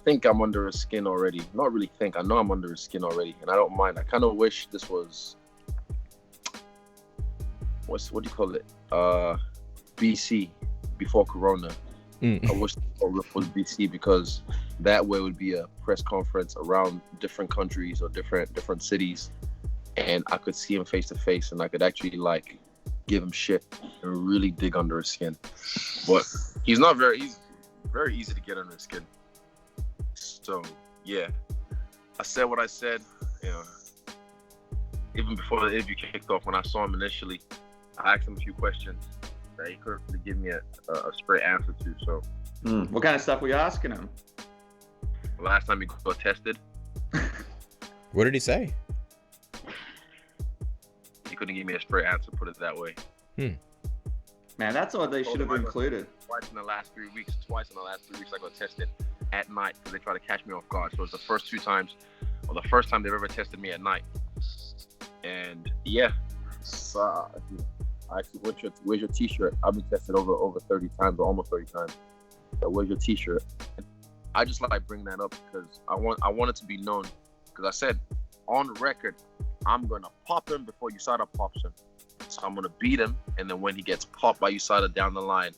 think I'm under his skin already. Not really think. I know I'm under his skin already, and I don't mind. I kind of wish this was what do you call it? BC, before Corona. I wish it was BC, because that way would be a press conference around different countries or different cities, and I could see him face to face, and I could actually like give him shit and really dig under his skin. But he's very easy to get under his skin. So yeah, I said what I said. You know, even before the interview kicked off, when I saw him initially, I asked him a few questions that he couldn't really give me a straight answer to. So, what kind of stuff were you asking him? Last time he got tested. What did he say? He couldn't give me a straight answer, put it that way. Man, that's what they should have included. Twice in the last 3 weeks I got tested at night, because they tried to catch me off guard. So it's the first 2 times, or the first time they've ever tested me at night. And yeah, so, I actually, where's your t-shirt? I've been tested over 30 times, or almost 30 times. So where's your t-shirt? I just like bring that up because I want it to be known. Because I said on record, I'm gonna pop him before USADA pops him. So I'm gonna beat him, and then when he gets popped by USADA down the line,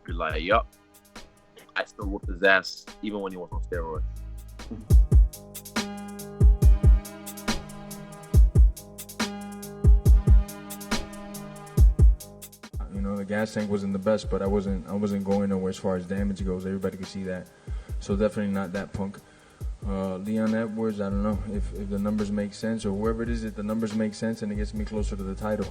be like, yup, I still whooped his ass even when he was on steroids. You know, the gas tank wasn't the best, but I wasn't going nowhere as far as damage goes. Everybody could see that. So definitely not that punk. Leon Edwards, I don't know if the numbers make sense, or whoever it is, if the numbers make sense and it gets me closer to the title.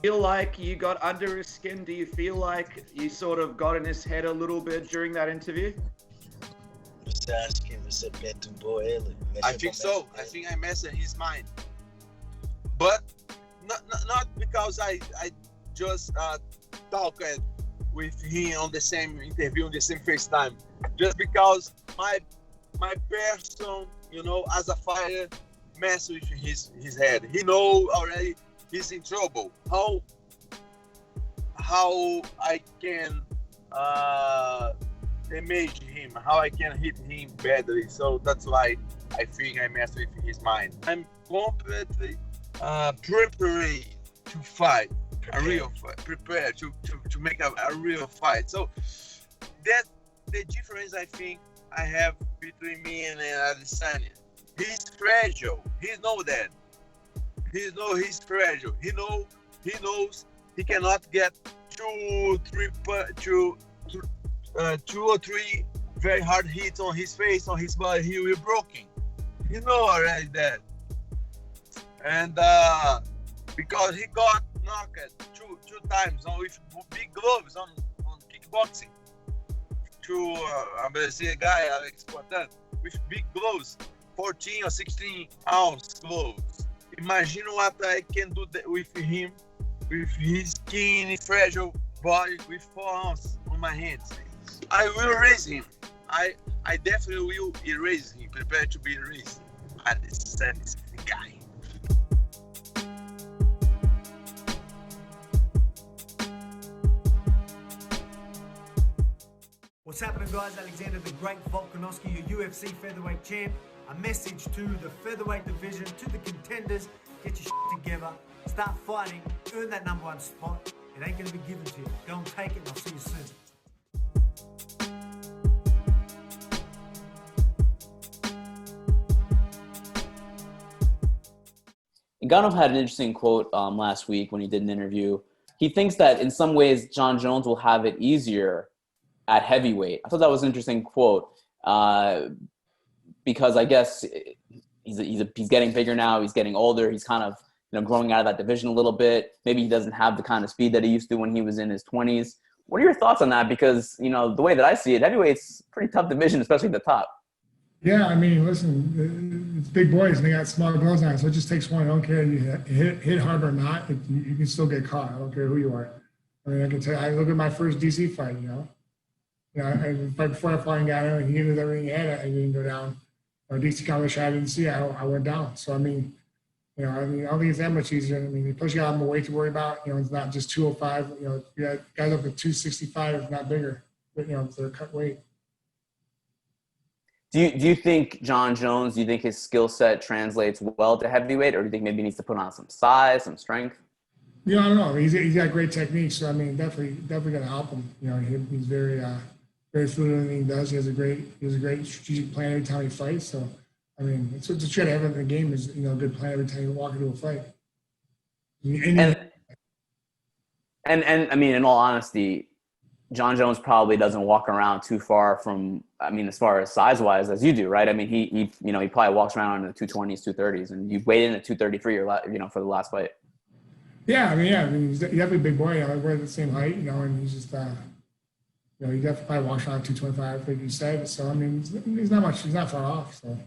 Feel like you got under his skin? Do you feel like you sort of got in his head a little bit during that interview? Você acha que você perturbou ele? I think so. I think I messed in his mind. But not because I just talked with him on the same interview on the same FaceTime. Just because my person, you know, as a fighter, mess with his head. He know already he's in trouble. How I can damage him, how I can hit him badly. So that's why I think I messed with his mind. I'm completely prepared to fight, a real fight, prepared to make a real fight. So that the difference I think I have between me and Adesanya. He's fragile. He knows that. He knows he's fragile. He knows he cannot get two or three very hard hits on his face, on his body. He will be broken. He know already that. And because he got knocked two times with big gloves on kickboxing. To a Brazilian guy, Alex Portan, with big gloves, 14 or 16 ounce gloves. Imagine what I can do with him, with his skinny, fragile body, with 4 ounces on my hands. I will erase him. I definitely will erase him. Prepare to be erased. Adesanya is the guy. What's happening, guys? Alexander the Great Volkanovski, your UFC featherweight champ. A message to the featherweight division, to the contenders: get your shit together, start fighting, earn that #1 spot. It ain't gonna be given to you. Go and take it, and I'll see you soon. Ngannou had an interesting quote last week when he did an interview. He thinks that in some ways John Jones will have it easier at heavyweight. I thought that was an interesting quote because I guess he's getting bigger now. He's getting older. He's kind of growing out of that division a little bit. Maybe he doesn't have the kind of speed that he used to when he was in his 20s. What are your thoughts on that? Because the way that I see it, heavyweight's a pretty tough division, especially at the top. Yeah, I mean, listen, it's big boys and they got small gloves on, so it just takes one. I don't care if you hit hard or not, you can still get caught. I don't care who you are. I mean, I can tell you, I look at my first DC fight, right before I fought Ngannou, and he did everything he had, I didn't go down. Or DC counter shot I didn't see, I went down. So, I mean, I don't think it's that much easier. I mean, plus you got more weight to worry about. It's not just 205. You got guys up at 265, if not bigger, but, they're cut weight. Do you think John Jones, do you think his skill set translates well to heavyweight, or do you think maybe he needs to put on some size, some strength? I don't know. He's got great technique, so I mean, definitely going to help him. He's very fluid in everything he does. He has a great strategic plan every time he fights. So I mean, it's what you try to have in the game is a good plan every time you walk into a fight. And I mean, in all honesty, John Jones probably doesn't walk around too far from, as far as size-wise as you do, right? I mean, he probably walks around in the 220s, 230s, and you weighed in at 233 for the last fight. Yeah, he's definitely a big boy. We're the same height, and he's just, he definitely walks around 225, like you said. So, I mean, he's not far off, so.